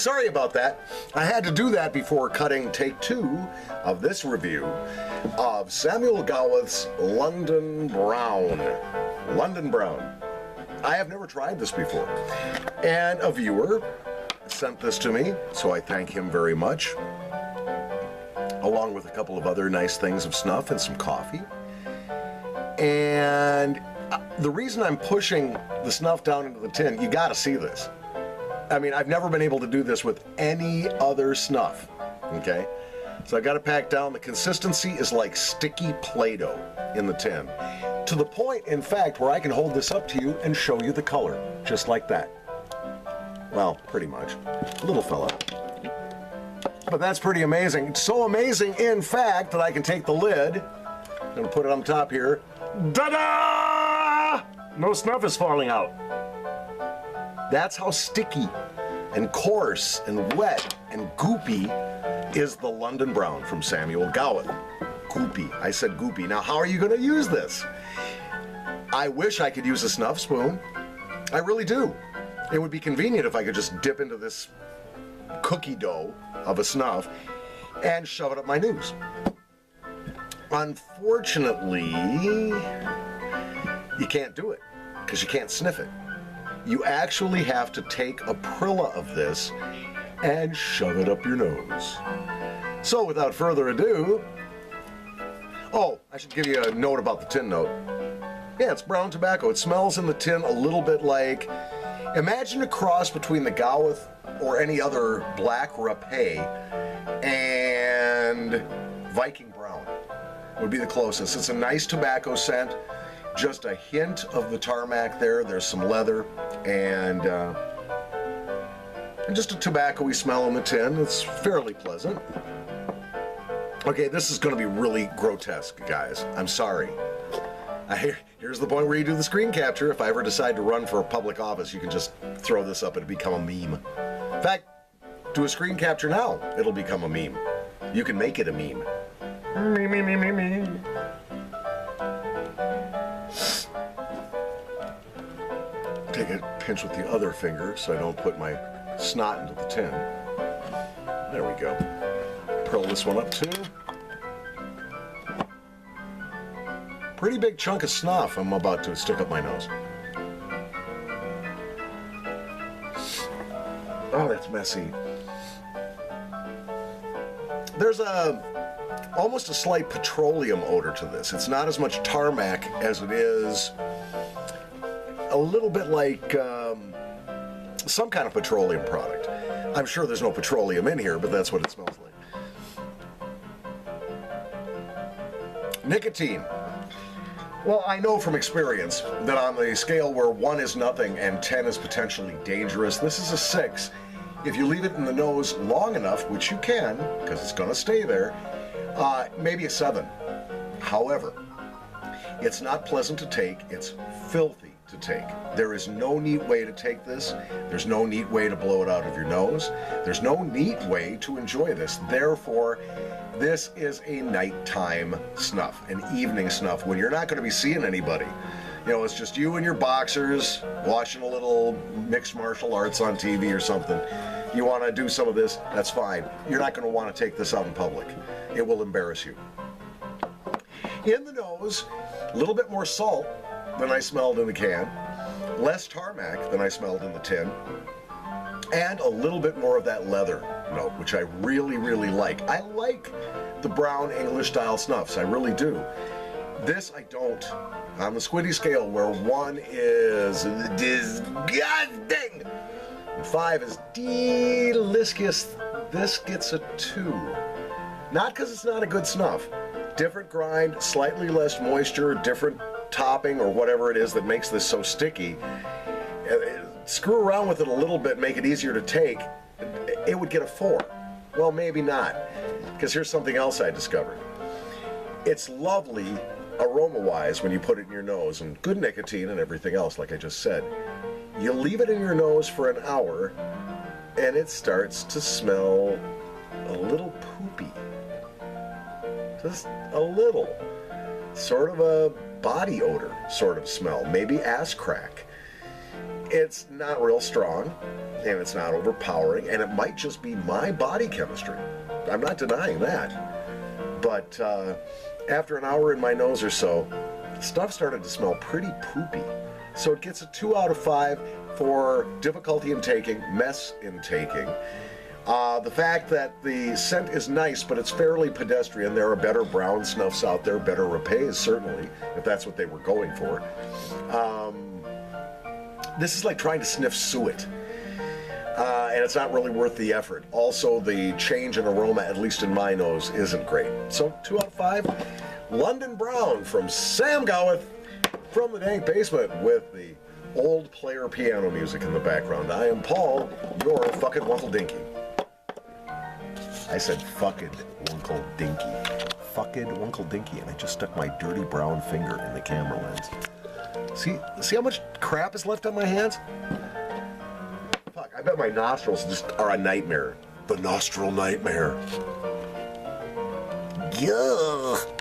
Sorry about that. I had to do that before cutting take 2 of this review of Samuel Gawith's London Brown. London Brown. I have never tried this before. And a viewer sent this to me, so I thank him very much. Along with a couple of other nice things of snuff and some coffee. And the reason I'm pushing the snuff down into the tin, you gotta see this. I mean, I've never been able to do this with any other snuff, okay? So I got to pack down. The consistency is like sticky Play-Doh in the tin. To the point, in fact, where I can hold this up to you and show you the color, just like that. Well, pretty much. Little fella. But that's pretty amazing. It's so amazing, in fact, that I can take the lid, I'm going to put it on top here. Da-da! No snuff is falling out. That's how sticky and coarse and wet and goopy is the London Brown from Samuel Gawith. Goopy. I said goopy. Now, how are you going to use this? I wish I could use a snuff spoon. I really do. It would be convenient if I could just dip into this cookie dough of a snuff and shove it up my nose. Unfortunately, you can't do it because you can't sniff it. You actually have to take a Prilla of this and shove it up your nose. So without further ado, oh, I should give you a note about the tin note. Yeah, it's brown tobacco. It smells in the tin a little bit like, imagine a cross between the Gawith or any other black rapé and Viking Brown would be the closest. It's a nice tobacco scent. Just a hint of the tarmac there. There's some leather and just a tobacco-y smell in the tin. It's fairly pleasant. Okay, this is going to be really grotesque, guys. I'm sorry. Here's the point where you do the screen capture. If I ever decide to run for a public office, you can just throw this up and become a meme. In fact, do a screen capture now. It'll become a meme. You can make it a meme. Me. Take a pinch with the other finger so I don't put my snot into the tin. There we go. Curl this one up too. Pretty big chunk of snuff I'm about to stick up my nose. Oh, that's messy. There's almost a slight petroleum odor to this. It's not as much tarmac as it is a little bit like some kind of petroleum product. I'm sure there's no petroleum in here, but that's what it smells like. Nicotine. Well, I know from experience that on the scale where 1 is nothing and 10 is potentially dangerous, this is a 6. If you leave it in the nose long enough, which you can, because it's going to stay there, maybe a 7. However, it's not pleasant to take, it's filthy to take. There is no neat way to take this. There's no neat way to blow it out of your nose. There's no neat way to enjoy this. Therefore, this is a nighttime snuff, an evening snuff, when you're not going to be seeing anybody. You know, it's just you and your boxers watching a little mixed martial arts on TV or something. You want to do some of this, that's fine. You're not going to want to take this out in public. It will embarrass you. In the nose, a little bit more salt than I smelled in the can, less tarmac than I smelled in the tin, and a little bit more of that leather note, which I really, really like. I like the brown English style snuffs, I really do. This I don't. On the Squiddy scale, where 1 is disgusting and 5 is delicious, this gets a 2. Not because it's not a good snuff. Different grind, slightly less moisture, different topping or whatever it is that makes this so sticky. Screw around with it a little bit, make it easier to take, it would get a 4. Well, maybe not, because here's something else I discovered. It's lovely aroma-wise when you put it in your nose, and good nicotine and everything else, like I just said. You leave it in your nose for an hour, and it starts to smell a little poopy. Just a little. Sort of a body odor sort of smell, maybe ass crack. It's not real strong, and it's not overpowering, and it might just be my body chemistry. I'm not denying that. But after an hour in my nose or so, stuff started to smell pretty poopy. So it gets a 2 out of 5 for difficulty in taking, mess in taking. The fact that the scent is nice, but it's fairly pedestrian. There are better brown snuffs out there, better repays certainly, if that's what they were going for. This is like trying to sniff suet. And it's not really worth the effort. Also, the change in aroma, at least in my nose, isn't great. So 2 out of 5. London Brown from Sam Gawith from the Dank Basement with the old player piano music in the background. I am Paul, your fucking Wunkle Dinky. I said fucking Wunkle Dinky. Fucking Wunkle Dinky, and I just stuck my dirty brown finger in the camera lens. See how much crap is left on my hands? Fuck, I bet my nostrils just are a nightmare. The nostril nightmare. Yuck.